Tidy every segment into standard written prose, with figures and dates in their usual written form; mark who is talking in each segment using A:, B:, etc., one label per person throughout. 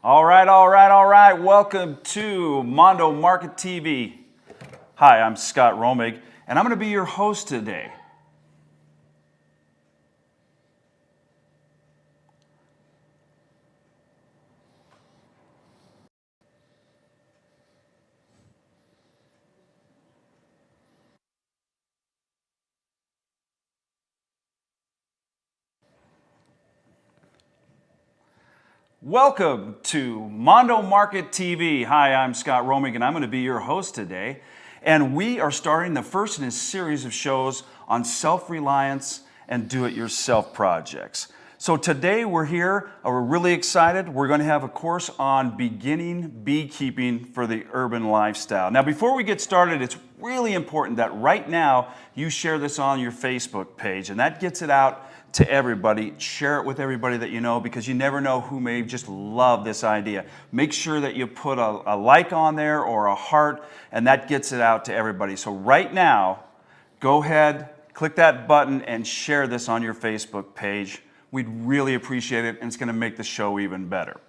A: All right, all right, all right. Welcome to Mondo Market TV. Hi, I'm Scott Romig, and I'm going to be your host today. Welcome to Mondo Market TV. Hi, I'm Scott Romig, and I'm going to be your host today. And we are starting the first in a series of shows on self-reliance and do-it-yourself projects. So today we're here, we're really excited. We're going to have a course on beginning beekeeping for the urban lifestyle. Now, before we get started, it's really important that right now you share this on your Facebook page, and that gets it out to everybody. Share it with everybody that you know, because you never know who may just love this idea. Make sure that you put a like on there or a heart, and that gets it out to everybody. So right now, go ahead, click that button and share this on your Facebook page. We'd really appreciate it, and it's going to make the show even better.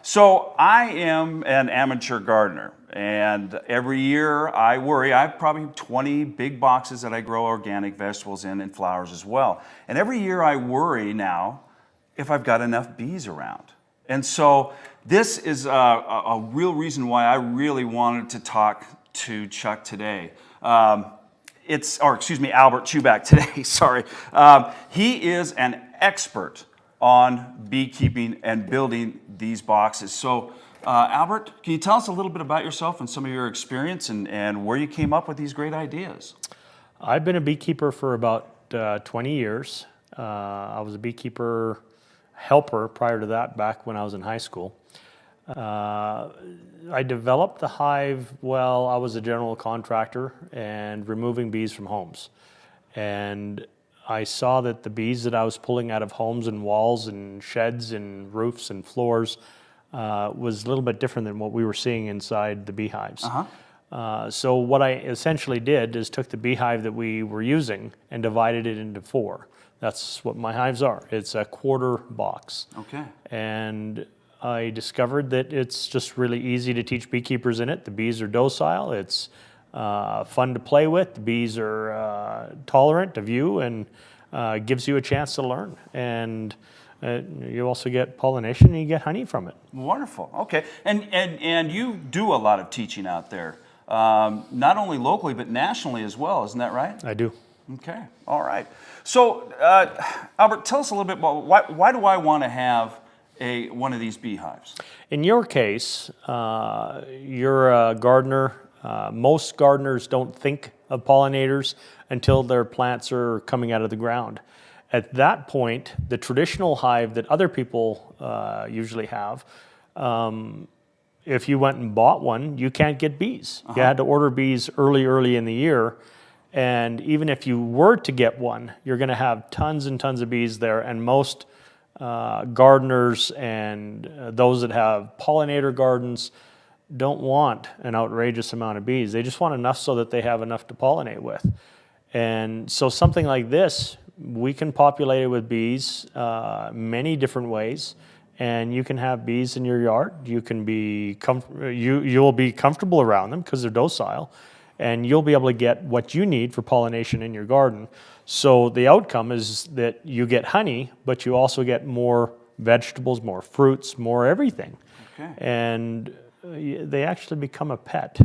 A: So I am an amateur gardener, and every year I worry. I have probably 20 big boxes that I grow organic vegetables in and flowers as well. And every year I worry now if I've got enough bees around. And so this is a real reason why I really wanted to talk to Chuck today. Albert Chubak today, sorry. He is an expert on beekeeping and building these boxes. So, Albert, can you tell us a little bit about yourself and some of your experience and where you came up with these great ideas?
B: I've been a beekeeper for about 20 years. I was a beekeeper helper prior to that, back when I was in high school. I developed the hive while I was a general contractor and removing bees from homes. And I saw that the bees that I was pulling out of homes and walls and sheds and roofs and floors was a little bit different than what we were seeing inside the beehives. So what I essentially did is took the beehive that we were using and divided it into 4. That's what my hives are. It's a quarter box.
A: Okay.
B: And I discovered that it's just really easy to teach beekeepers in it. The bees are docile. It's fun to play with. The bees are tolerant of you and gives you a chance to learn. And you also get pollination and you get honey from it.
A: Wonderful. Okay. And you do a lot of teaching out there, not only locally but nationally as well. Isn't that right?
B: I do.
A: Okay. All right. So, Albert, tell us a little bit about why do I want to have one of these beehives?
B: In your case, you're a gardener. Most gardeners don't think of pollinators until their plants are coming out of the ground. At that point, the traditional hive that other people usually have, if you went and bought one, you can't get bees. You had to order bees early in the year. And even if you were to get one, you're going to have tons and tons of bees there. And most gardeners and those that have pollinator gardens don't want an outrageous amount of bees. They just want enough so that they have enough to pollinate with. And so something like this, we can populate it with bees many different ways. And you can have bees in your yard. You can be you'll be comfortable around them because they're docile, and you'll be able to get what you need for pollination in your garden. So the outcome is that you get honey, but you also get more vegetables, more fruits, more everything.
A: Okay.
B: And they actually become a pet.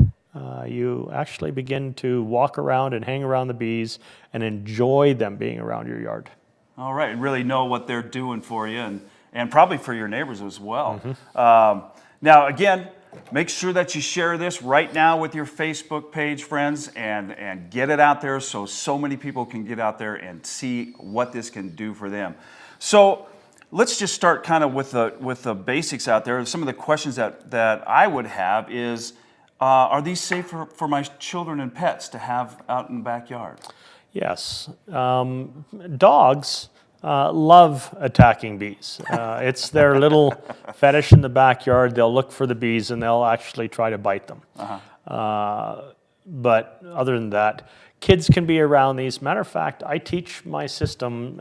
B: You actually begin to walk around and hang around the bees and enjoy them being around your yard.
A: All right, and really know what they're doing for you and probably for your neighbors as well. Now, again, make sure that you share this right now with your Facebook page, friends, and get it out there so many people can get out there and see what this can do for them. So let's just start kind of with the basics out there. Some of the questions that I would have is, are these safe for my children and pets to have out in the backyard?
B: Yes. Dogs love attacking bees. It's their little fetish in the backyard. They'll look for the bees and they'll actually try to bite them. But other than that, kids can be around these. Matter of fact, I teach my system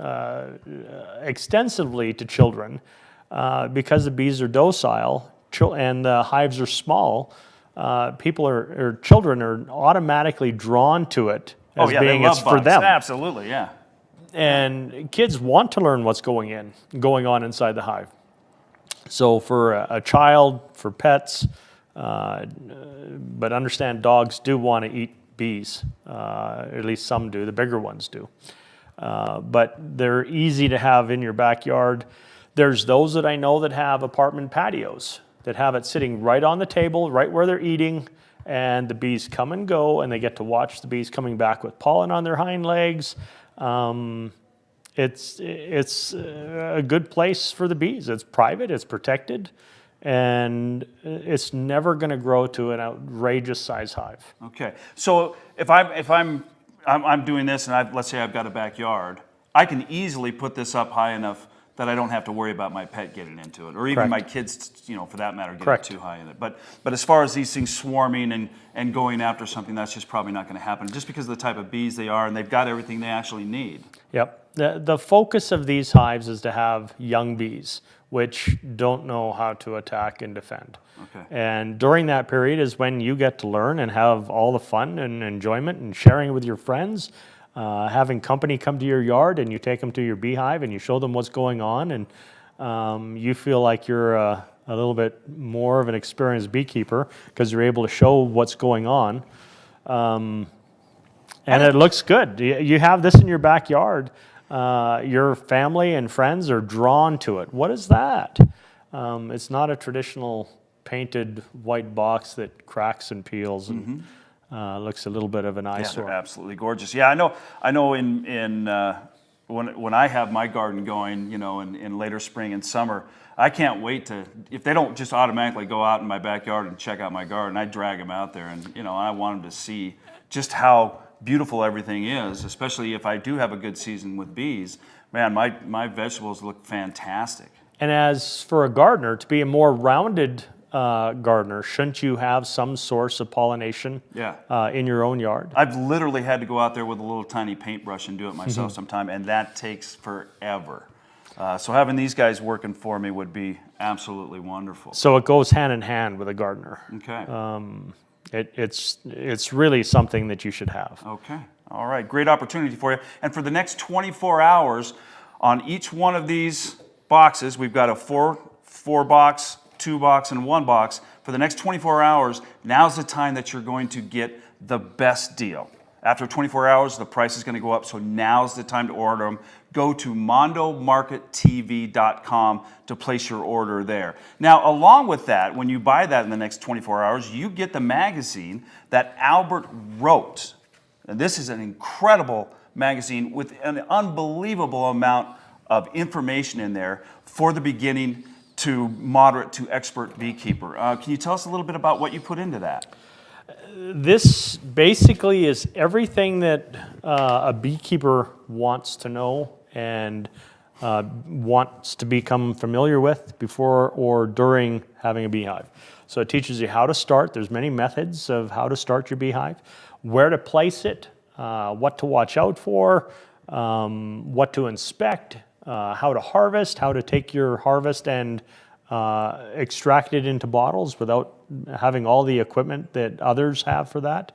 B: extensively to children because the bees are docile. and the hives are small, children are automatically drawn to it as
A: they
B: being
A: love
B: it's for
A: bugs.
B: them.
A: Absolutely, yeah.
B: And kids want to learn what's going on inside the hive. So for a child, for pets, but understand dogs do want to eat bees. At least some do. The bigger ones do. But they're easy to have in your backyard. There's those that I know that have apartment patios that have it sitting right on the table, right where they're eating, and the bees come and go, and they get to watch the bees coming back with pollen on their hind legs. It's a good place for the bees. It's private, it's protected, and it's never going to grow to an outrageous size hive.
A: Okay, so if I'm doing this, and let's say I've got a backyard, I can easily put this up high enough that I don't have to worry about my pet getting into it, or even
B: Correct.
A: my kids, for that matter, getting
B: Correct.
A: too high in it. But as far as these things swarming and going after something, that's just probably not going to happen, just because of the type of bees they are, and they've got everything they actually need.
B: Yep. The focus of these hives is to have young bees, which don't know how to attack and defend.
A: Okay.
B: And during that period is when you get to learn and have all the fun and enjoyment and sharing with your friends, having company come to your yard, and you take them to your beehive and you show them what's going on, and you feel like you're a little bit more of an experienced beekeeper because you're able to show what's going on. And it looks good. You have this in your backyard. Your family and friends are drawn to it. What is that? It's not a traditional painted white box that cracks and peels and looks a little bit of an eyesore.
A: Yeah, they're absolutely gorgeous. Yeah, I know. When I have my garden going, in later spring and summer, I can't wait if they don't just automatically go out in my backyard and check out my garden, I drag them out there, and I want them to see just how beautiful everything is, especially if I do have a good season with bees. Man, my vegetables look fantastic.
B: And as for a gardener, to be a more rounded gardener, shouldn't you have some source of pollination in your own yard?
A: I've literally had to go out there with a little tiny paintbrush and do it myself sometime, and that takes forever. So having these guys working for me would be absolutely wonderful.
B: So it goes hand in hand with a gardener.
A: Okay.
B: It's really something that you should have.
A: Okay. All right. Great opportunity for you. And for the next 24 hours, on each one of these boxes, we've got a four box, 2 box, and 1 box. For the next 24 hours, now's the time that you're going to get the best deal. After 24 hours, the price is going to go up, so now's the time to order them. Go to mondomarkettv.com to place your order there. Now, along with that, when you buy that in the next 24 hours, you get the magazine that Albert wrote. And this is an incredible magazine with an unbelievable amount of information in there for the beginning to moderate to expert beekeeper. Can you tell us a little bit about what you put into that?
B: This basically is everything that a beekeeper wants to know and wants to become familiar with before or during having a beehive. So it teaches you how to start. There's many methods of how to start your beehive, where to place it, what to watch out for, what to inspect, how to harvest, how to take your harvest and extract it into bottles without having all the equipment that others have for that.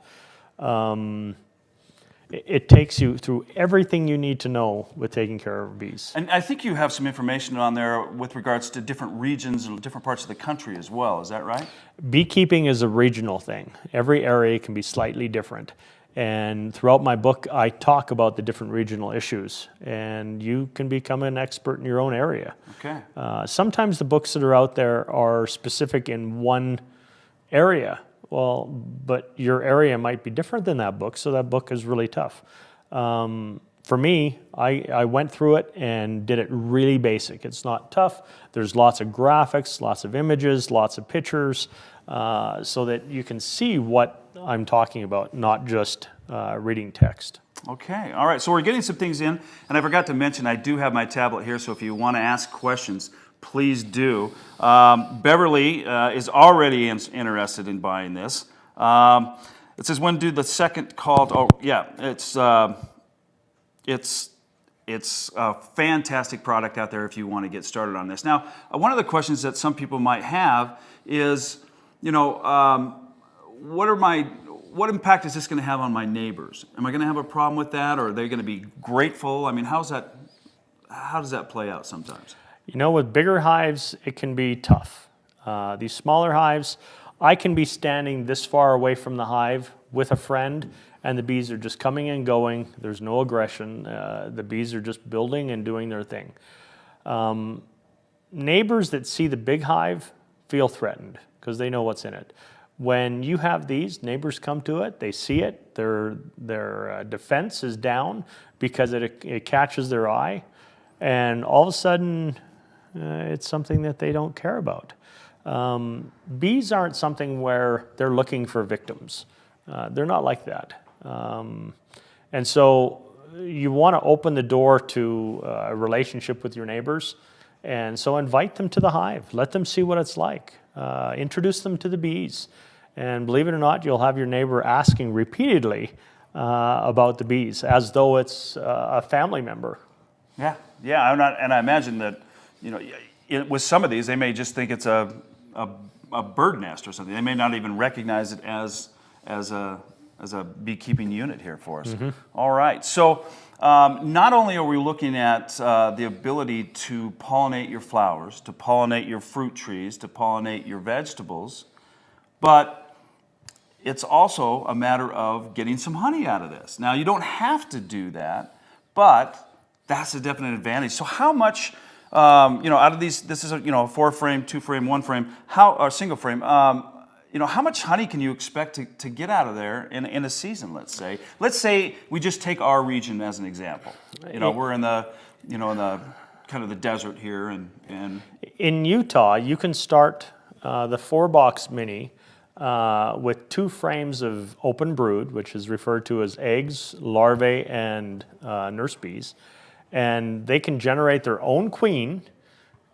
B: It takes you through everything you need to know with taking care of bees.
A: And I think you have some information on there with regards to different regions and different parts of the country as well. Is that right?
B: Beekeeping is a regional thing. Every area can be slightly different. And throughout my book, I talk about the different regional issues, and you can become an expert in your own area.
A: Okay.
B: Sometimes the books that are out there are specific in one area. Well, but your area might be different than that book, so that book is really tough. For me, I went through it and did it really basic. It's not tough. There's lots of graphics, lots of images, lots of pictures, so that you can see what I'm talking about, not just reading text.
A: Okay, all right, so we're getting some things in, and I forgot to mention I do have my tablet here, so if you want to ask questions, please do. Beverly is already interested in buying this. It says, when do the second call? Oh, yeah, it's It's a fantastic product out there if you want to get started on this. Now, one of the questions that some people might have is, what impact is this going to have on my neighbors? Am I going to have a problem with that, or are they going to be grateful? I mean, how does that play out sometimes?
B: With bigger hives, it can be tough. These smaller hives, I can be standing this far away from the hive with a friend, and the bees are just coming and going. There's no aggression. The bees are just building and doing their thing. Neighbors that see the big hive feel threatened because they know what's in it. When you have these, neighbors come to it, they see it, their defense is down because it catches their eye, and all of a sudden, it's something that they don't care about. Bees aren't something where they're looking for victims. They're not like that. And so you want to open the door to a relationship with your neighbors. And so invite them to the hive. Let them see what it's like. Introduce them to the bees. And believe it or not, you'll have your neighbor asking repeatedly about the bees as though it's a family member.
A: Yeah, and I imagine that, with some of these, they may just think it's a bird nest or something. They may not even recognize it as a beekeeping unit here for us. Mm-hmm. All right. So not only are we looking at the ability to pollinate your flowers, to pollinate your fruit trees, to pollinate your vegetables, but it's also a matter of getting some honey out of this. Now, you don't have to do that, but that's a definite advantage. So how much, out of these, this is a 4-frame, 2-frame, 1-frame, or single frame, how much honey can you expect to get out of there in a season, let's say? Let's say we just take our region as an example. We're in the kind of the desert here. and
B: In Utah, you can start the 4-box mini with 2 frames of open brood, which is referred to as eggs, larvae, and nurse bees. And they can generate their own queen,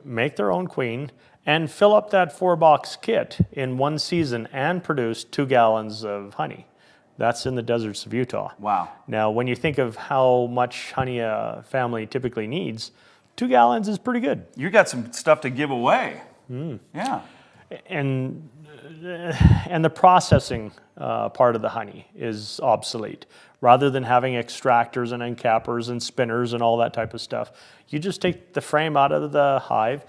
B: make their own queen, and fill up that 4-box kit in one season and produce 2 gallons of honey. That's in the deserts of Utah.
A: Wow.
B: Now, when you think of how much honey a family typically needs, 2 gallons is pretty good.
A: You got some stuff to give away. Mm. Yeah.
B: And the processing part of the honey is obsolete. Rather than having extractors and encappers and spinners and all that type of stuff, you just take the frame out of the hive.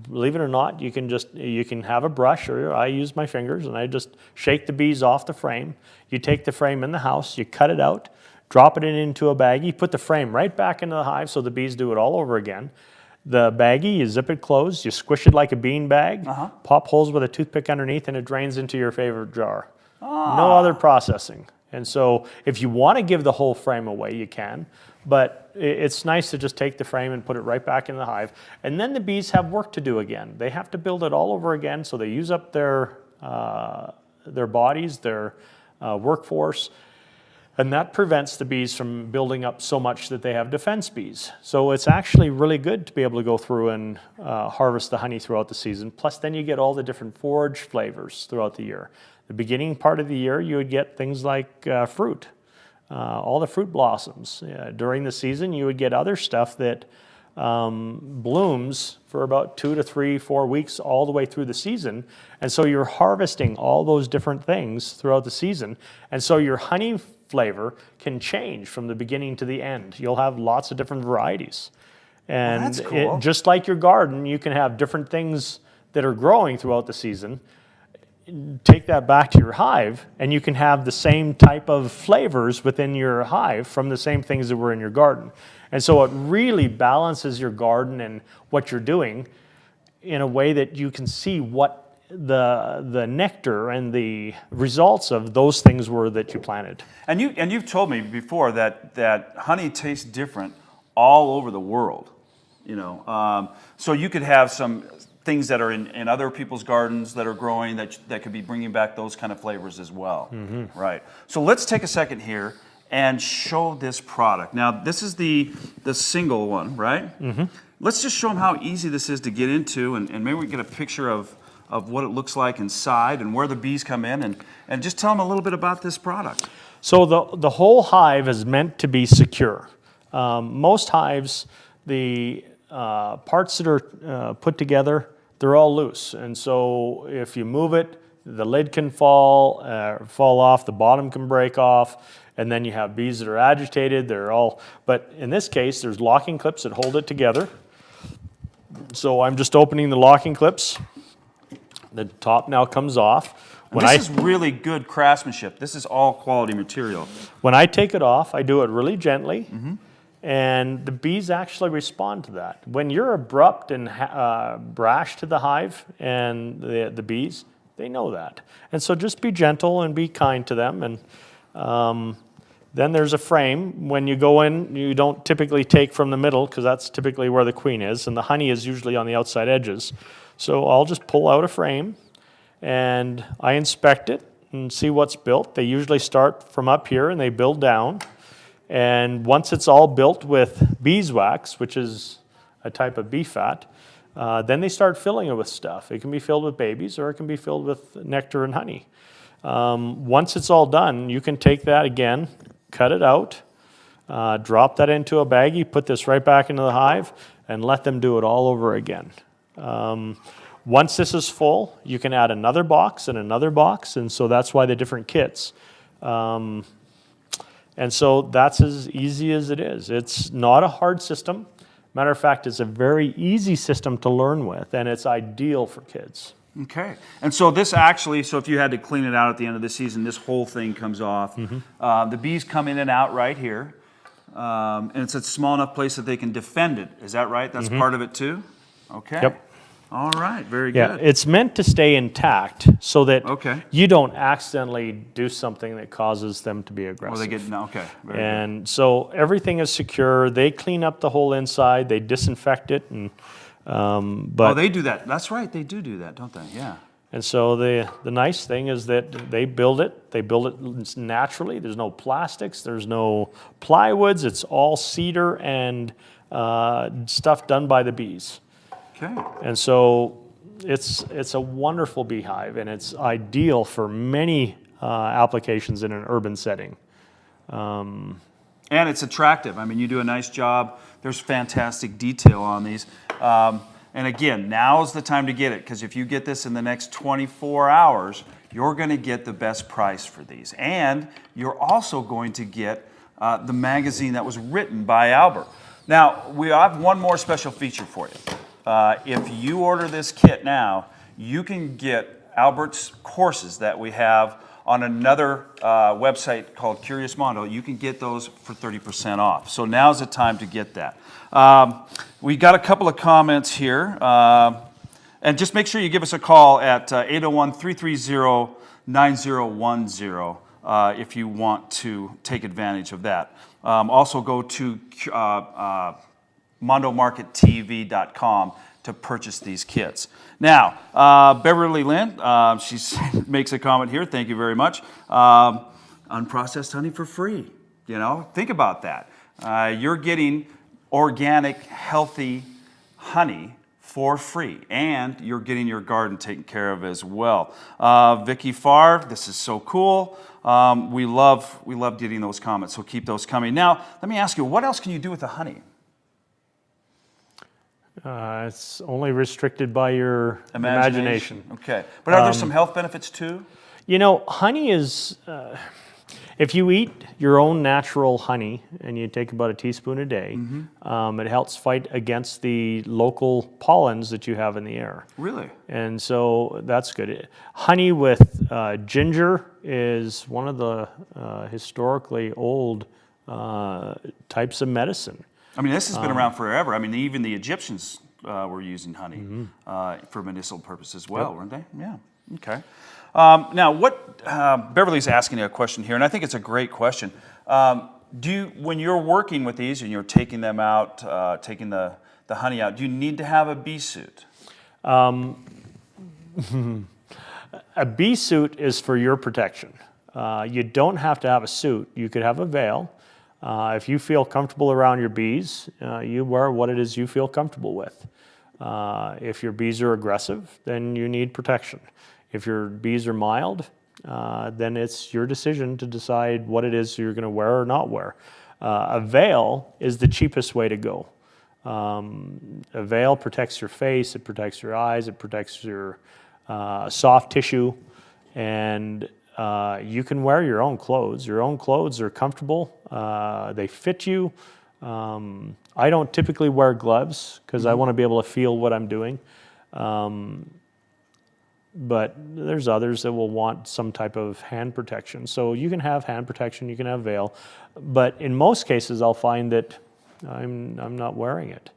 B: Believe it or not, you can have a brush, or I use my fingers and I just shake the bees off the frame. You take the frame in the house, you cut it out, drop it into a baggie, put the frame right back into the hive so the bees do it all over again. The baggie, you zip it closed, you squish it like a bean bag, pop holes with a toothpick underneath, and it drains into your favorite jar. No other processing. And so if you want to give the whole frame away, you can. But it's nice to just take the frame and put it right back in the hive. And then the bees have work to do again. They have to build it all over again, so they use up their bodies, their workforce. And that prevents the bees from building up so much that they have defense bees. So it's actually really good to be able to go through and harvest the honey throughout the season. Plus, then you get all the different forage flavors throughout the year. The beginning part of the year, you would get things like fruit, all the fruit blossoms. During the season, you would get other stuff that blooms for about 2 to 3, 4 weeks all the way through the season. And so you're harvesting all those different things throughout the season. And so your honey flavor can change from the beginning to the end. You'll have lots of different varieties. And
A: that's cool.
B: Just like your garden, you can have different things that are growing throughout the season. Take that back to your hive, and you can have the same type of flavors within your hive from the same things that were in your garden. And so it really balances your garden and what you're doing in a way that you can see what the nectar and the results of those things were that you planted.
A: And you've told me before that honey tastes different all over the world. So you could have some things that are in other people's gardens that are growing that could be bringing back those kind of flavors as well. Mm-hmm. Right. So let's take a second here and show this product. Now, this is the single one, right? Mm-hmm. Let's just show them how easy this is to get into, and maybe we get a picture of what it looks like inside and where the bees come in, and just tell them a little bit about this product.
B: So the whole hive is meant to be secure. Most hives, the parts that are put together, they're all loose. And so if you move it, the lid can fall off, the bottom can break off, and then you have bees that are agitated. But in this case, there's locking clips that hold it together. So I'm just opening the locking clips. The top now comes off.
A: This is really good craftsmanship. This is all quality material.
B: When I take it off, I do it really gently, and the bees actually respond to that. When you're abrupt and brash to the hive and the bees, they know that. And so just be gentle and be kind to them. And then there's a frame. When you go in, you don't typically take from the middle because that's typically where the queen is, and the honey is usually on the outside edges. So I'll just pull out a frame, and I inspect it and see what's built. They usually start from up here and they build down. And once it's all built with beeswax, which is a type of bee fat, then they start filling it with stuff. It can be filled with babies or it can be filled with nectar and honey. Once it's all done, you can take that again, cut it out, drop that into a baggie, put this right back into the hive, and let them do it all over again. Once this is full, you can add another box, and so that's why the different kits. And so that's as easy as it is. It's not a hard system. Matter of fact, it's a very easy system to learn with, and it's ideal for kids.
A: Okay. And so this actually, so if you had to clean it out at the end of the season, this whole thing comes off. The bees come in and out right here. And it's a small enough place that they can defend it. Is that right? That's part of it too? Okay.
B: Yep.
A: All right. Very
B: Yeah,
A: good.
B: it's meant to stay intact so that
A: Okay.
B: you don't accidentally do something that causes them to be aggressive.
A: Well, they get, no, okay. Very good.
B: And so everything is secure. They clean up the whole inside. They disinfect it, and
A: Oh, they do that. That's right. They do that, don't they? Yeah.
B: and so the nice thing is that they build it. They build it naturally. There's no plastics. There's no plywoods. It's all cedar and stuff done by the bees.
A: Okay.
B: And so it's a wonderful beehive, and it's ideal for many applications in an urban setting.
A: And it's attractive. I mean, you do a nice job. There's fantastic detail on these. And again, now's the time to get it, because if you get this in the next 24 hours, you're going to get the best price for these. And you're also going to get the magazine that was written by Albert. Now, we have one more special feature for you. If you order this kit now, you can get Albert's courses that we have on another website called Curious Mondo. You can get those for 30% off. So now's the time to get that. We got a couple of comments here. And just make sure you give us a call at 801-330-9010 if you want to take advantage of that. Also go to mondomarkettv.com to purchase these kits. Now, Beverly Lynn, she makes a comment here. Thank you very much. Unprocessed honey for free. You know, think about that. You're getting organic, healthy honey for free, and you're getting your garden taken care of as well. Vicky Farr, this is so cool. We love getting those comments, so keep those coming. Now, let me ask you, what else can you do with the honey?
B: It's only restricted by your imagination.
A: Okay. But are there some health benefits too?
B: You know, honey is, if you eat your own natural honey and you take about a teaspoon a day, it helps fight against the local pollens that you have in the air.
A: Really?
B: And so that's good. Honey with ginger is one of the historically old types of medicine.
A: I mean, this has been around forever. I mean, even the Egyptians were using honey for medicinal purposes as well, weren't they? Yeah. Okay. Now, Beverly's asking a question here, and I think it's a great question. When you're working with these and you're taking them out, taking the honey out, do you need to have a bee suit?
B: A bee suit is for your protection. You don't have to have a suit. You could have a veil. If you feel comfortable around your bees, you wear what it is you feel comfortable with. If your bees are aggressive, then you need protection. If your bees are mild, then it's your decision to decide what it is you're going to wear or not wear. A veil is the cheapest way to go. A veil protects your face, it protects your eyes, it protects your soft tissue, and you can wear your own clothes. Your own clothes are comfortable, they fit you. I don't typically wear gloves because I want to be able to feel what I'm doing. But there's others that will want some type of hand protection. So you can have hand protection, you can have veil, but in most cases I'll find that I'm not wearing it.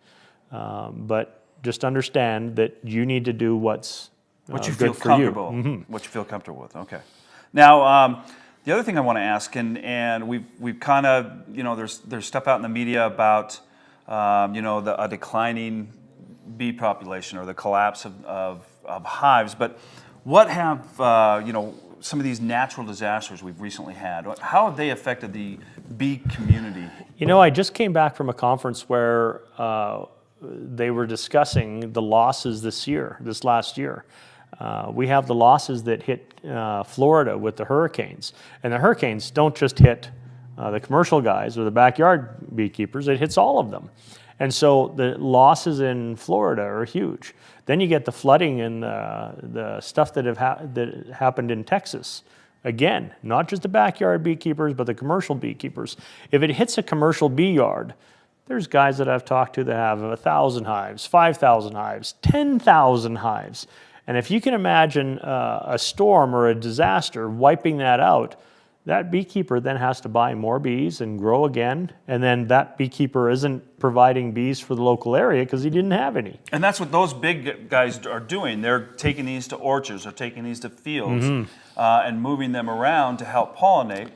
B: But just understand that you need to do what's
A: what you
B: good
A: feel
B: for
A: comfortable, what you feel comfortable with. Okay. Now, the other thing I want to ask, and we've kind of, there's stuff out in the media about, a declining bee population or the collapse of hives. But what have, some of these natural disasters we've recently had, how have they affected the bee community?
B: I just came back from a conference where they were discussing the losses this last year. We have the losses that hit Florida with the hurricanes. And the hurricanes don't just hit the commercial guys or the backyard beekeepers, it hits all of them. And so the losses in Florida are huge. Then you get the flooding and the stuff that happened in Texas. Again, not just the backyard beekeepers, but the commercial beekeepers. If it hits a commercial bee yard, there's guys that I've talked to that have 1,000 hives, 5,000 hives, 10,000 hives. And if you can imagine a storm or a disaster wiping that out, that beekeeper then has to buy more bees and grow again, and then that beekeeper isn't providing bees for the local area because he didn't have any.
A: And that's what those big guys are doing. They're taking these to orchards or taking these to fields and moving them around to help pollinate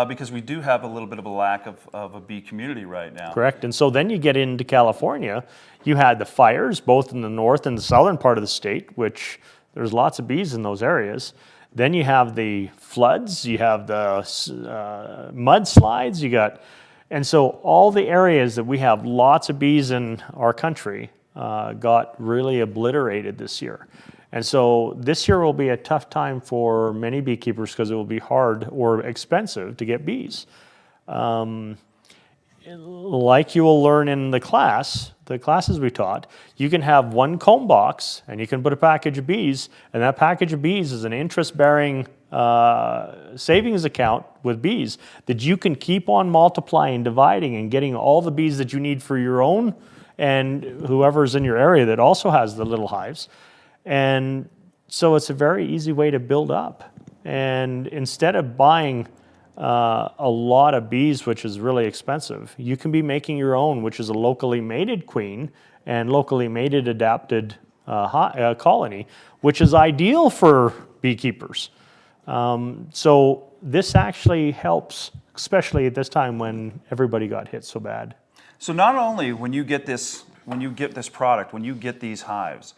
A: because we do have a little bit of a lack of a bee community right now.
B: Correct. And so then you get into California, you had the fires both in the north and the southern part of the state, which there's lots of bees in those areas. Then you have the floods, you have the mudslides, and so all the areas that we have lots of bees in our country got really obliterated this year. And so this year will be a tough time for many beekeepers because it will be hard or expensive to get bees. Like you will learn in the classes we taught, you can have one comb box and you can put a package of bees, and that package of bees is an interest-bearing savings account with bees that you can keep on multiplying, dividing, and getting all the bees that you need for your own and whoever's in your area that also has the little hives. And so it's a very easy way to build up. And instead of buying a lot of bees, which is really expensive, you can be making your own, which is a locally mated queen and locally mated adapted colony, which is ideal for beekeepers. So this actually helps, especially at this time when everybody got hit so bad.
A: So not only when you get this product, when you get these hives,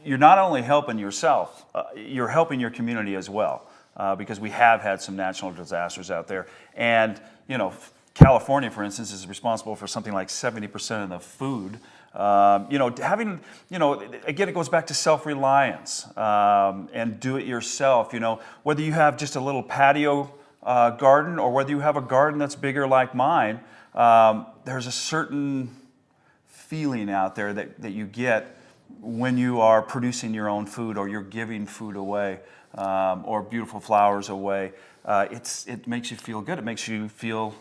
A: you're not only helping yourself, you're helping your community as well. Because we have had some natural disasters out there. And, California, for instance, is responsible for something like 70% of the food. Again, it goes back to self-reliance and do it yourself. Whether you have just a little patio garden or whether you have a garden that's bigger like mine, there's a certain feeling out there that you get when you are producing your own food or you're giving food away. Or beautiful flowers away. It makes you feel good. It makes you feel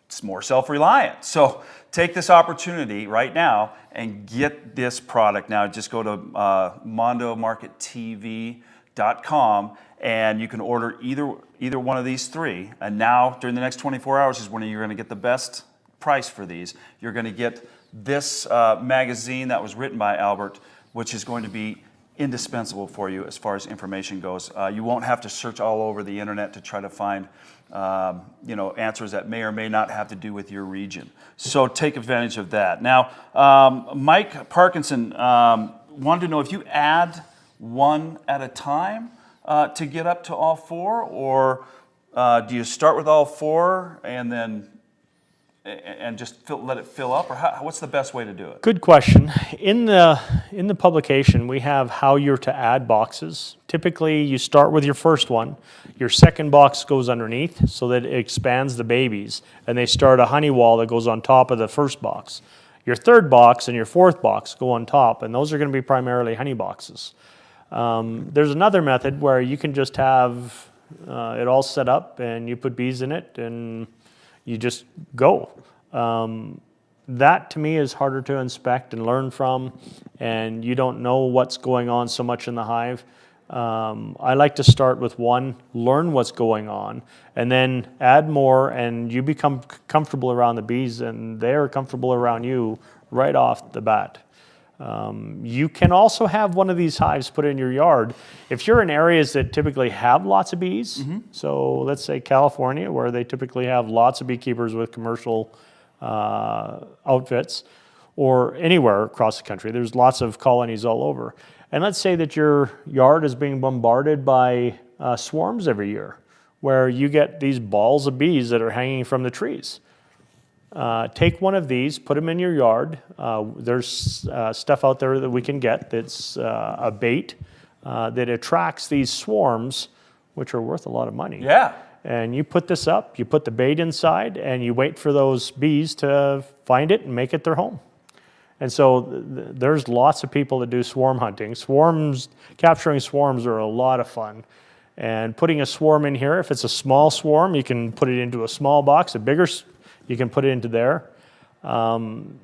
A: it's more self-reliant. So take this opportunity right now and get this product. Now just go to mondomarkettv.com and you can order either one of these three. And now during the next 24 hours is when you're going to get the best price for these. You're going to get this magazine that was written by Albert, which is going to be indispensable for you as far as information goes. You won't have to search all over the internet to try to find answers that may or may not have to do with your region. So take advantage of that. Now, Mike Parkinson wanted to know if you add one at a time to get up to all four, or do you start with all four and then and just let it fill up, or what's the best way to do it?
B: Good question. In the publication, we have how you're to add boxes. Typically, you start with your first one. Your second box goes underneath so that it expands the babies, and they start a honey wall that goes on top of the first box. Your third box and your fourth box go on top, and those are going to be primarily honey boxes. There's another method where you can just have it all set up, and you put bees in it, and you just go. That to me is harder to inspect and learn from, and you don't know what's going on so much in the hive. I like to start with one, learn what's going on, and then add more, and you become comfortable around the bees, and they're comfortable around you right off the bat. You can also have one of these hives put in your yard. If you're in areas that typically have lots of bees, so let's say California, where they typically have lots of beekeepers with commercial outfits, or anywhere across the country, there's lots of colonies all over. And let's say that your yard is being bombarded by swarms every year, where you get these balls of bees that are hanging from the trees. Take one of these, put them in your yard. There's stuff out there that we can get that's a bait that attracts these swarms, which are worth a lot of money.
A: Yeah.
B: And you put this up, you put the bait inside, and you wait for those bees to find it and make it their home. And so there's lots of people that do swarm hunting. Capturing swarms are a lot of fun. And putting a swarm in here, if it's a small swarm, you can put it into a small box. A bigger, you can put it into there. And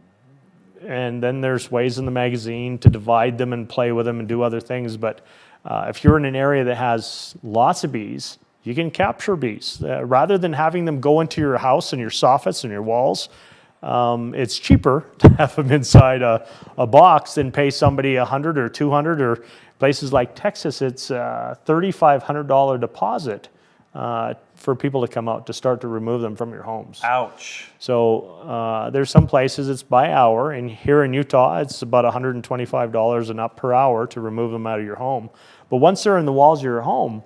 B: then there's ways in the magazine to divide them and play with them and do other things. But if you're in an area that has lots of bees, you can capture bees. Rather than having them go into your house and your soffits and your walls, it's cheaper to have them inside a box than pay somebody $100 or $200, or places like Texas, it's a $3,500 deposit for people to come out to start to remove them from your homes.
A: Ouch.
B: So there's some places it's by hour, and here in Utah, it's about $125 and up per hour to remove them out of your home. But once they're in the walls of your home,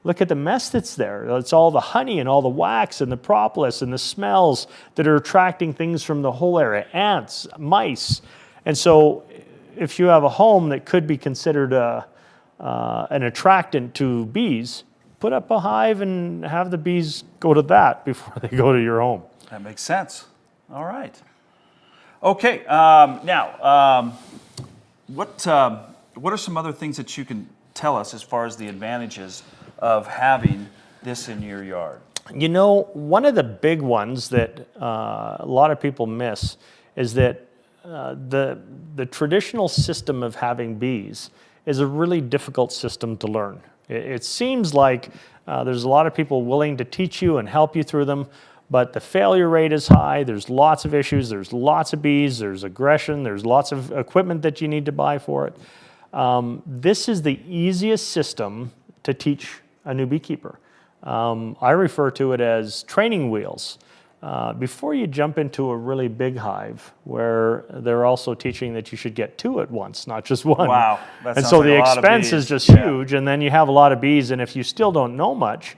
B: look at the mess that's there. It's all the honey and all the wax and the propolis and the smells that are attracting things from the whole area, ants, mice. And so if you have a home that could be considered an attractant to bees, put up a hive and have the bees go to that before they go to your home.
A: That makes sense. All right. Okay. Now, what are some other things that you can tell us as far as the advantages of having this in your yard?
B: You know, one of the big ones that a lot of people miss is that the traditional system of having bees is a really difficult system to learn. It seems like there's a lot of people willing to teach you and help you through them, but the failure rate is high. There's lots of issues. There's lots of bees. There's aggression. There's lots of equipment that you need to buy for it. This is the easiest system to teach a new beekeeper. I refer to it as training wheels. Before you jump into a really big hive, where they're also teaching that you should get two at once, not just one.
A: Wow, that
B: and
A: sounds
B: so
A: like
B: the
A: a lot of
B: expense
A: bees.
B: is just
A: Yeah.
B: huge, and then you have a lot of bees, and if you still don't know much,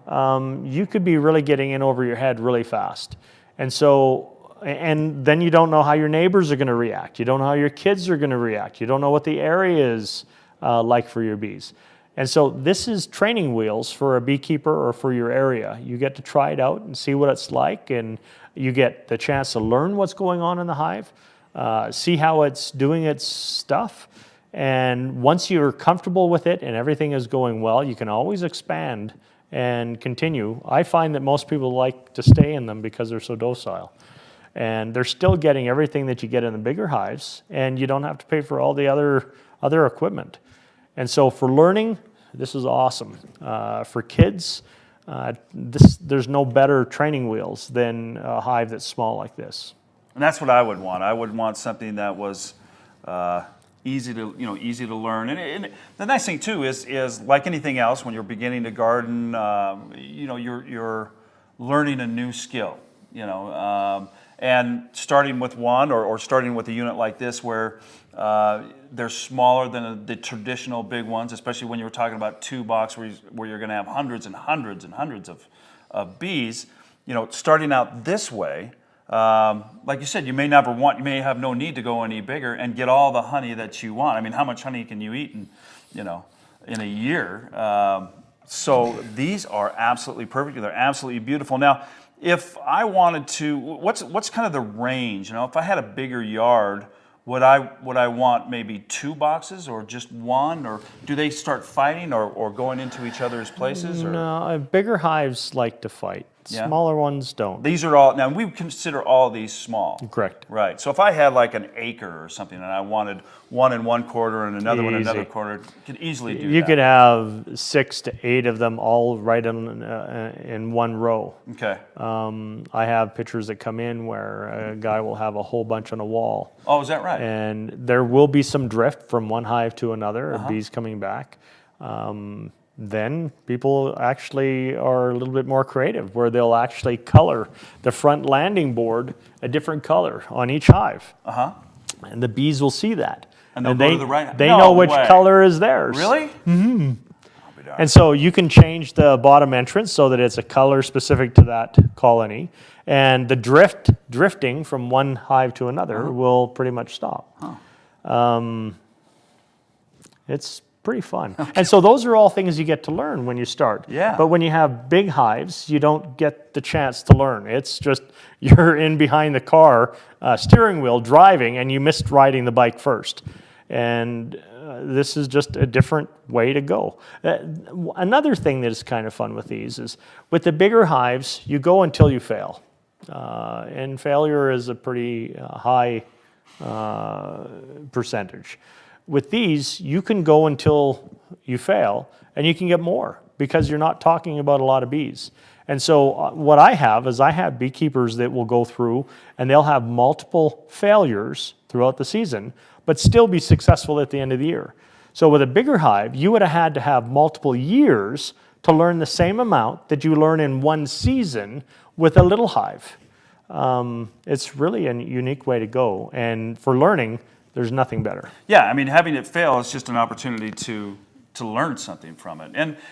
B: you could be really getting in over your head really fast. And so, and then you don't know how your neighbors are going to react. You don't know how your kids are going to react. You don't know what the area is like for your bees. And so this is training wheels for a beekeeper or for your area. You get to try it out and see what it's like, and you get the chance to learn what's going on in the hive, see how it's doing its stuff. And once you're comfortable with it and everything is going well, you can always expand and continue. I find that most people like to stay in them because they're so docile. And they're still getting everything that you get in the bigger hives, and you don't have to pay for all the other equipment. And so for learning, this is awesome. For kids, there's no better training wheels than a hive that's small like this.
A: And that's what I would want. I would want something that was easy to learn. And the nice thing too is like anything else, when you're beginning to garden, you're learning a new skill. And starting with one or starting with a unit like this where they're smaller than the traditional big ones, especially when you're talking about 2 box where you're going to have hundreds and hundreds and hundreds of bees. Starting out this way like you said, you may have no need to go any bigger and get all the honey that you want. I mean, how much honey can you eat in a year? So these are absolutely perfect. They're absolutely beautiful. Now, if I wanted to, what's kind of the range? If I had a bigger yard, would I want maybe 2 boxes or just one, or do they start fighting or going into each other's places? Or?
B: No, bigger hives like to fight.
A: Yeah.
B: Smaller ones don't.
A: These are all, now we consider all these small.
B: Correct.
A: Right. So if I had like an acre or something and I wanted one in one quarter and another one in another quarter, you could easily do that.
B: You could have 6 to 8 of them all right in one row.
A: Okay.
B: I have pictures that come in where a guy will have a whole bunch on a wall.
A: Oh, is that right?
B: And there will be some drift from one hive to another, bees coming back. Then people actually are a little bit more creative, where they'll actually color the front landing board a different color on each hive. And the bees will see that.
A: And they'll go to the right.
B: They know which color is theirs.
A: Really? Mm-hmm.
B: And so you can change the bottom entrance so that it's a color specific to that colony. And the drifting from one hive to another will pretty much stop. It's pretty fun. And so those are all things you get to learn when you start.
A: Yeah.
B: But when you have big hives, you don't get the chance to learn. It's just you're in behind the car, steering wheel, driving, and you missed riding the bike first. And this is just a different way to go. Another thing that is kind of fun with these is with the bigger hives, you go until you fail. And failure is a pretty high percentage. With these, you can go until you fail, and you can get more because you're not talking about a lot of bees. And so what I have is I have beekeepers that will go through, and they'll have multiple failures throughout the season, but still be successful at the end of the year. So with a bigger hive, you would have had to have multiple years to learn the same amount that you learn in one season with a little hive. It's really a unique way to go, and for learning, there's nothing better.
A: Yeah, I mean, having it fail is just an opportunity to learn something from it.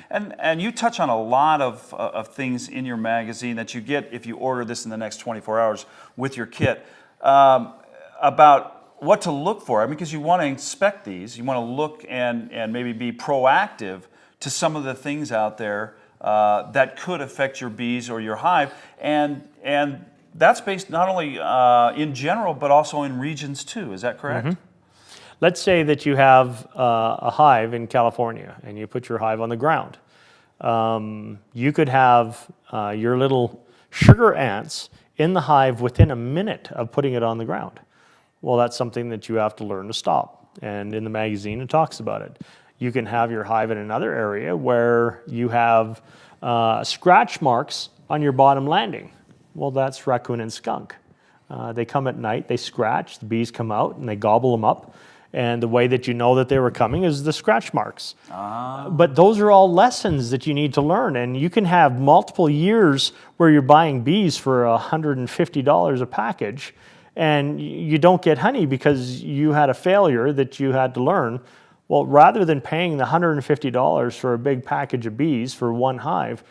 A: And you touch on a lot of things in your magazine that you get if you order this in the next 24 hours with your kit, about what to look for. I mean, because you want to inspect these, you want to look and maybe be proactive to some of the things out there that could affect your bees or your hive. And that's based not only in general, but also in regions too. Is that correct? Mm-hmm.
B: Let's say that you have a hive in California and you put your hive on the ground. You could have your little sugar ants in the hive within a minute of putting it on the ground. Well, that's something that you have to learn to stop. And in the magazine, it talks about it. You can have your hive in another area where you have scratch marks on your bottom landing. Well, that's raccoon and skunk. They come at night, they scratch, the bees come out and they gobble them up. And the way that you know that they were coming is the scratch marks. But those are all lessons that you need to learn. And you can have multiple years where you're buying bees for $150 a package and you don't get honey because you had a failure that you had to learn. Well, rather than paying the $150 for a big package of bees for one hive,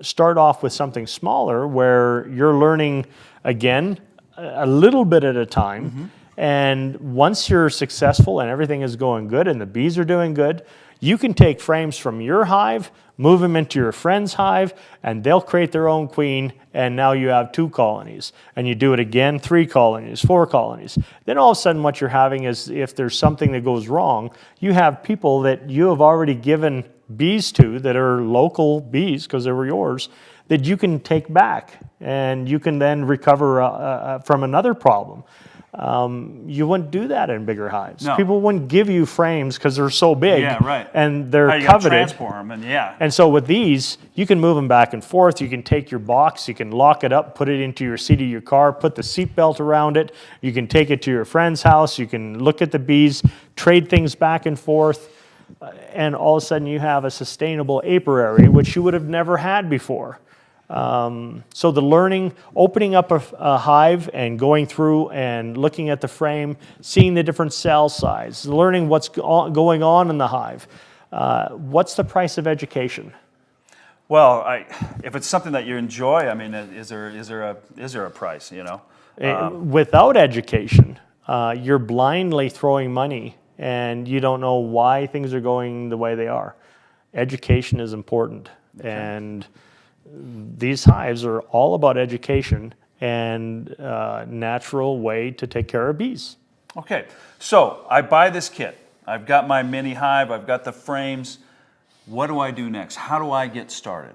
B: start off with something smaller where you're learning, again, a little bit at a time. Mm-hmm. And once you're successful and everything is going good and the bees are doing good, you can take frames from your hive, move them into your friend's hive, and they'll create their own queen, and now you have 2 colonies. And you do it again, 3 colonies, 4 colonies. Then all of a sudden what you're having is, if there's something that goes wrong, you have people that you have already given bees to that are local bees because they were yours, that you can take back and you can then recover from another problem. You wouldn't do that in bigger hives.
A: No.
B: People wouldn't give you frames because they're so big, and they're coveted.
A: Transport them,
B: and so with these, you can move them back and forth. You can take your box, you can lock it up, put it into your seat of your car, put the seat belt around it. You can take it to your friend's house. You can look at the bees, trade things back and forth, and all of a sudden you have a sustainable apiary, which you would have never had before. So the learning, opening up a hive and going through and looking at the frame, seeing the different cell size, learning what's going on in the hive. What's the price of education?
A: Well, if it's something that you enjoy, I mean, is there a price?
B: Without education, you're blindly throwing money and you don't know why things are going the way they are. Education is important. Okay. And these hives are all about education and natural way to take care of bees.
A: Okay, so I buy this kit. I've got my mini hive, I've got the frames. What do I do next? How do I get started?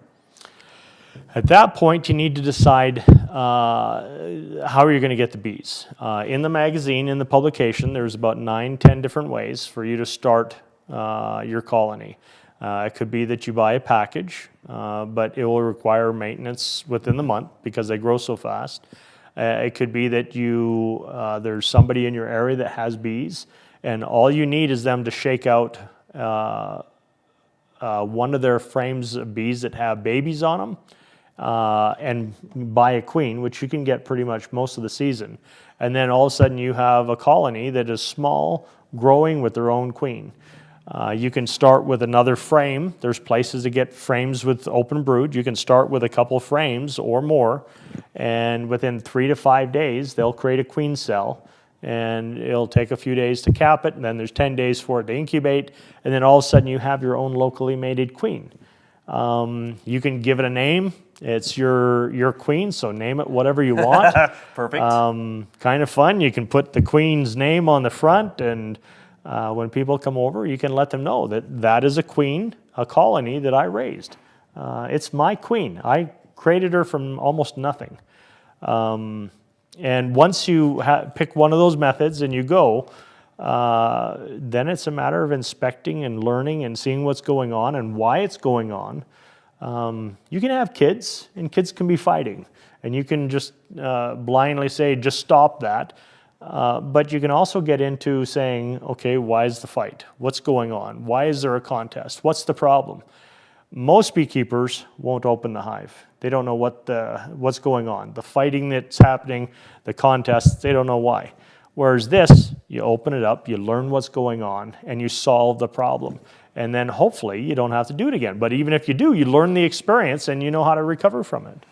B: At that point, you need to decide how are you going to get the bees. In the magazine, in the publication, there's about 9-10 different ways for you to start your colony. It could be that you buy a package, but it will require maintenance within the month because they grow so fast. It could be that there's somebody in your area that has bees, and all you need is them to shake out one of their frames of bees that have babies on them, and buy a queen, which you can get pretty much most of the season. And then all of a sudden you have a colony that is small, growing with their own queen. You can start with another frame. There's places to get frames with open brood. You can start with a couple frames or more, and within 3 to 5 days, they'll create a queen cell. And it'll take a few days to cap it, and then there's 10 days for it to incubate, and then all of a sudden you have your own locally mated queen. You can give it a name. It's your queen, so name it whatever you want.
A: Perfect.
B: Kind of fun. You can put the queen's name on the front, and when people come over, you can let them know that is a queen, a colony that I raised. It's my queen. I created her from almost nothing. And once you pick one of those methods and you go, then it's a matter of inspecting and learning and seeing what's going on and why it's going on. You can have kids, and kids can be fighting. And you can just blindly say, just stop that. But you can also get into saying, okay, why is the fight? What's going on? Why is there a contest? What's the problem? Most beekeepers won't open the hive. They don't know what's going on. The fighting that's happening, the contests, they don't know why. Whereas this, you open it up, you learn what's going on, and you solve the problem. And then hopefully you don't have to do it again. But even if you do, you learn the experience and you know how to recover from it.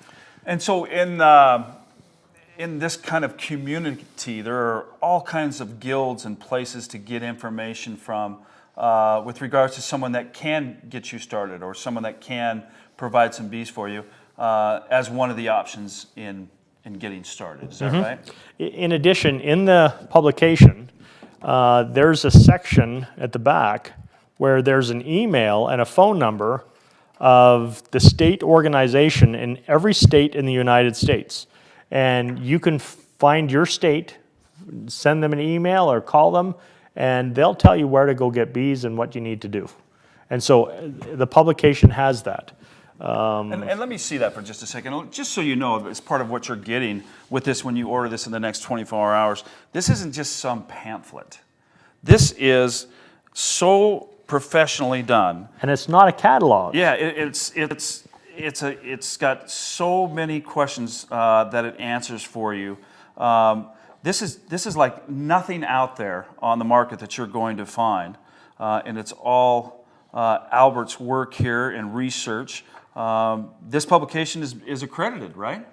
A: And so in this kind of community, there are all kinds of guilds and places to get information from with regards to someone that can get you started or someone that can provide some bees for you as one of the options in getting started. Is that right?
B: In addition, in the publication, there's a section at the back where there's an email and a phone number of the state organization in every state in the United States. And you can find your state, send them an email or call them, and they'll tell you where to go get bees and what you need to do. And so the publication has that.
A: And let me see that for just a second. Just so you know, as part of what you're getting with this when you order this in the next 24 hours, this isn't just some pamphlet. This is so professionally done.
B: And it's not a catalog.
A: Yeah, it's got so many questions that it answers for you. This is like nothing out there on the market that you're going to find, and it's all Albert's work here and research. This publication is accredited, right?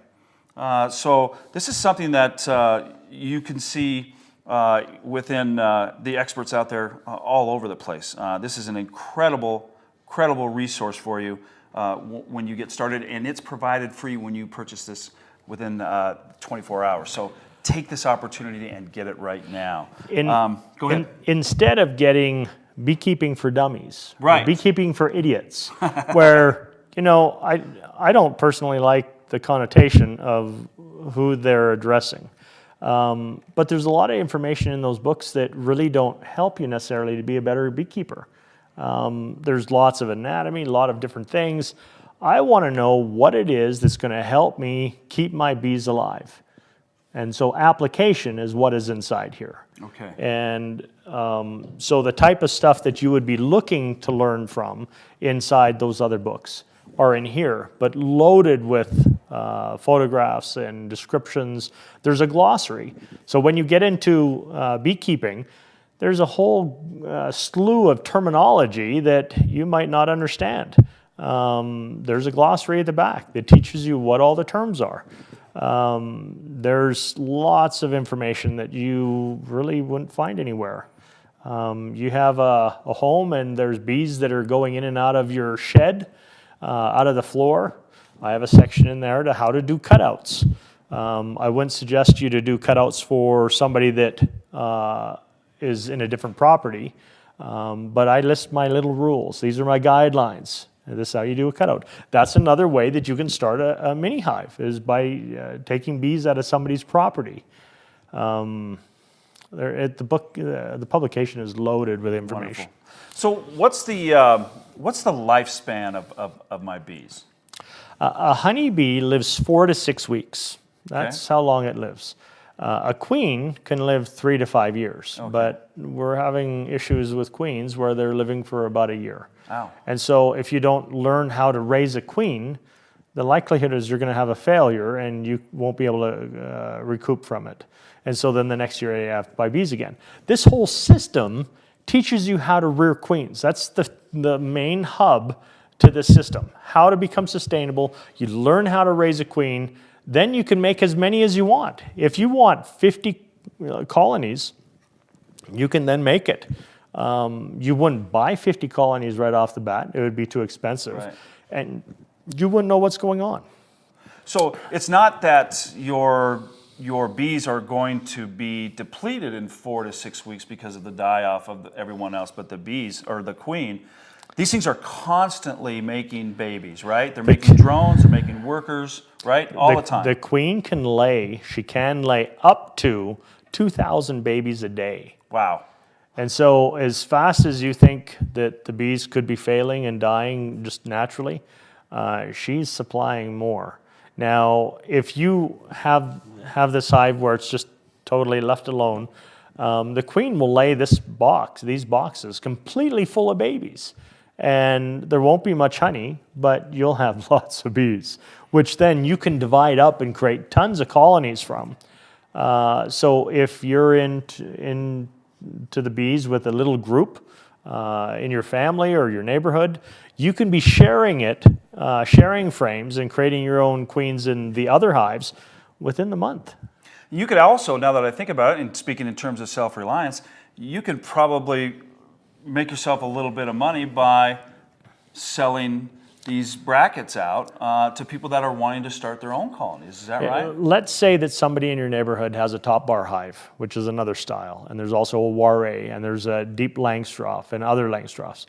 A: So this is something that you can see within the experts out there all over the place. This is an incredible resource for you when you get started, and it's provided free when you purchase this within 24 hours. So take this opportunity and get it right now. Go ahead.
B: Instead of getting Beekeeping for Dummies,
A: right?
B: Beekeeping for Idiots, where I don't personally like the connotation of who they're addressing. But there's a lot of information in those books that really don't help you necessarily to be a better beekeeper. There's lots of anatomy, a lot of different things. I want to know what it is that's going to help me keep my bees alive. And so application is what is inside here.
A: Okay.
B: And so the type of stuff that you would be looking to learn from inside those other books are in here, but loaded with photographs and descriptions. There's a glossary. So when you get into beekeeping, there's a whole slew of terminology that you might not understand. There's a glossary at the back that teaches you what all the terms are. there's lots of information that you really wouldn't find anywhere. You have a home and there's bees that are going in and out of your shed, out of the floor. I have a section in there to how to do cutouts. I wouldn't suggest you to do cutouts for somebody that is in a different property, but I list my little rules. These are my guidelines. This is how you do a cutout. That's another way that you can start a mini hive, is by taking bees out of somebody's property. The publication is loaded with information.
A: Wonderful. So what's the lifespan of my bees?
B: A honeybee lives 4 to 6 weeks. That's how long it lives. A queen can live 3 to 5 years, but we're having issues with queens where they're living for about a year.
A: Wow.
B: And so if you don't learn how to raise a queen, the likelihood is you're going to have a failure and you won't be able to recoup from it. And so then the next year you have to buy bees again. This whole system teaches you how to rear queens. That's the main hub to this system. How to become sustainable. You learn how to raise a queen. Then you can make as many as you want. If you want 50 colonies, you can then make it. You wouldn't buy 50 colonies right off the bat. It would be too expensive.
A: Right.
B: And you wouldn't know what's going on.
A: So it's not that your bees are going to be depleted in 4 to 6 weeks because of the die-off of everyone else, but the bees, or the queen, these things are constantly making babies, right? They're making drones, they're making workers, right? All the time.
B: The queen can lay up to 2,000 babies a day.
A: Wow.
B: And so as fast as you think that the bees could be failing and dying just naturally, she's supplying more. Now, if you have this hive where it's just totally left alone, the queen will lay these boxes completely full of babies. And there won't be much honey, but you'll have lots of bees, which then you can divide up and create tons of colonies from. So if you're into the bees with a little group in your family or your neighborhood, you can be sharing frames and creating your own queens in the other hives within the month.
A: You could also, now that I think about it, and speaking in terms of self-reliance, you could probably make yourself a little bit of money by selling these brackets out to people that are wanting to start their own colonies. Is that right?
B: Let's say that somebody in your neighborhood has a top bar hive, which is another style, and there's also a Warre, and there's a deep Langstroth and other Langstroths.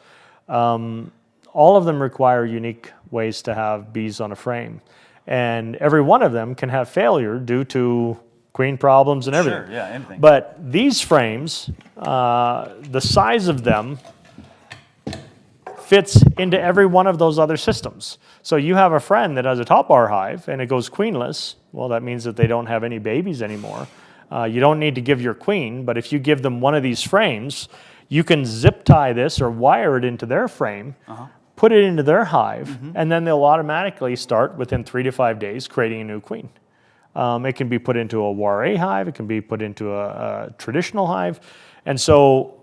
B: All of them require unique ways to have bees on a frame, and every one of them can have failure due to queen problems and everything.
A: Sure, yeah, anything.
B: But these frames, the size of them fits into every one of those other systems. So you have a friend that has a top bar hive and it goes queenless. Well, that means that they don't have any babies anymore. You don't need to give your queen, but if you give them one of these frames, you can zip tie this or wire it into their frame, put it into their hive, and then they'll automatically start within 3 to 5 days creating a new queen. It can be put into a Warre hive, it can be put into a traditional hive, and so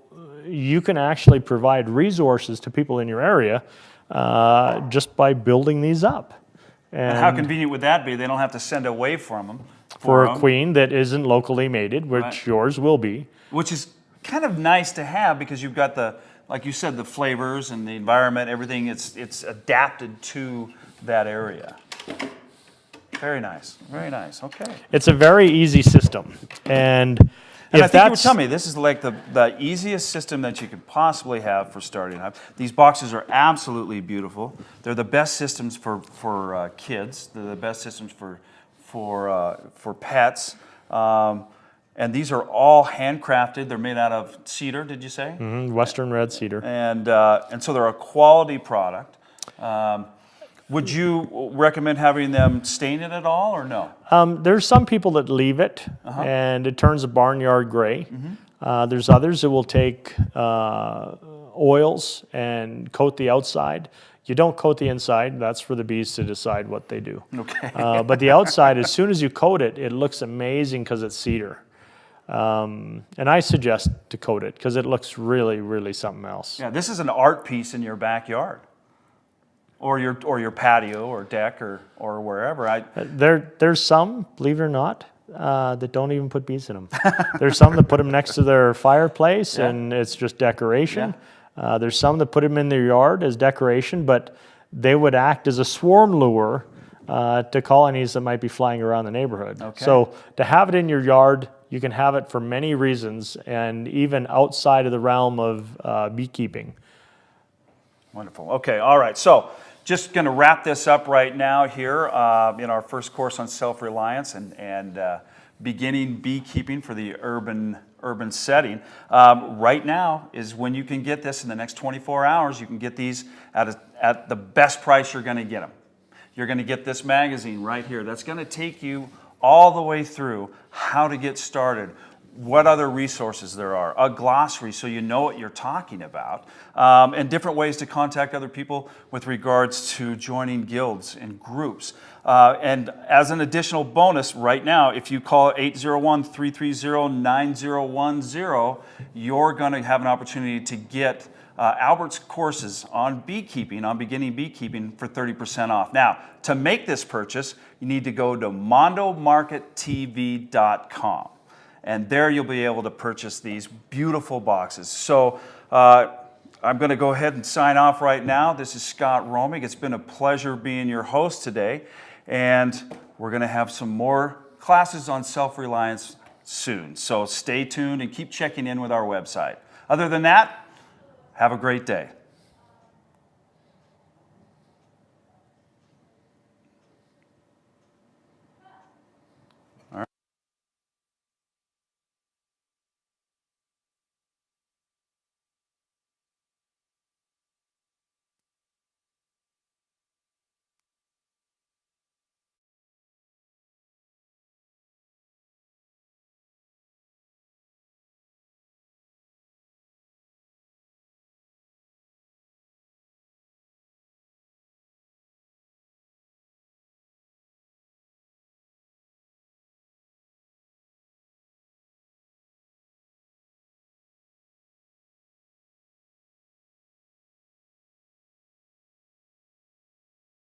B: you can actually provide resources to people in your area just by building these up.
A: And how convenient would that be? They don't have to send away from them.
B: For a queen that isn't locally mated, which yours will be.
A: Which is kind of nice to have because you've got the, like you said, the flavors and the environment, everything, it's adapted to that area. Very nice, okay.
B: It's a very easy system. And
A: I think you were telling me this is like the easiest system that you could possibly have for starting a hive. These boxes are absolutely beautiful. They're the best systems for kids. They're the best systems for pets. And these are all handcrafted. They're made out of cedar, did you say?
B: Western red cedar.
A: And so they're a quality product. Would you recommend having them stain it at all or no?
B: There's some people that leave it and it turns a barnyard gray. There's others that will take oils and coat the outside. You don't coat the inside. That's for the bees to decide what they do.
A: Okay.
B: But the outside, as soon as you coat it, it looks amazing because it's cedar. And I suggest to coat it because it looks really, really something else.
A: Yeah, this is an art piece in your backyard. Or your patio or deck or wherever.
B: There's some, believe it or not, that don't even put bees in them. There's some that put them next to their fireplace and it's just decoration. There's some that put them in their yard as decoration, but they would act as a swarm lure to colonies that might be flying around the neighborhood.
A: Okay.
B: So to have it in your yard, you can have it for many reasons, and even outside of the realm of beekeeping.
A: Wonderful. Okay, all right. So just going to wrap this up right now here in our first course on self-reliance and beginning beekeeping for the urban setting. Right now is when you can get this in the next 24 hours. You can get these at the best price you're going to get them. You're going to get this magazine right here. That's going to take you all the way through how to get started, what other resources there are, a glossary so you know what you're talking about, and different ways to contact other people with regards to joining guilds and groups. And as an additional bonus, right now, if you call 801-330-9010, you're going to have an opportunity to get Albert's courses on beekeeping, on beginning beekeeping, for 30% off. Now, to make this purchase, you need to go to mondomarkettv.com. And there you'll be able to purchase these beautiful boxes. So I'm going to go ahead and sign off right now. This is Scott Romig. It's been a pleasure being your host today. And we're going to have some more classes on self-reliance soon. So stay tuned and keep checking in with our website. Other than that, have a great day.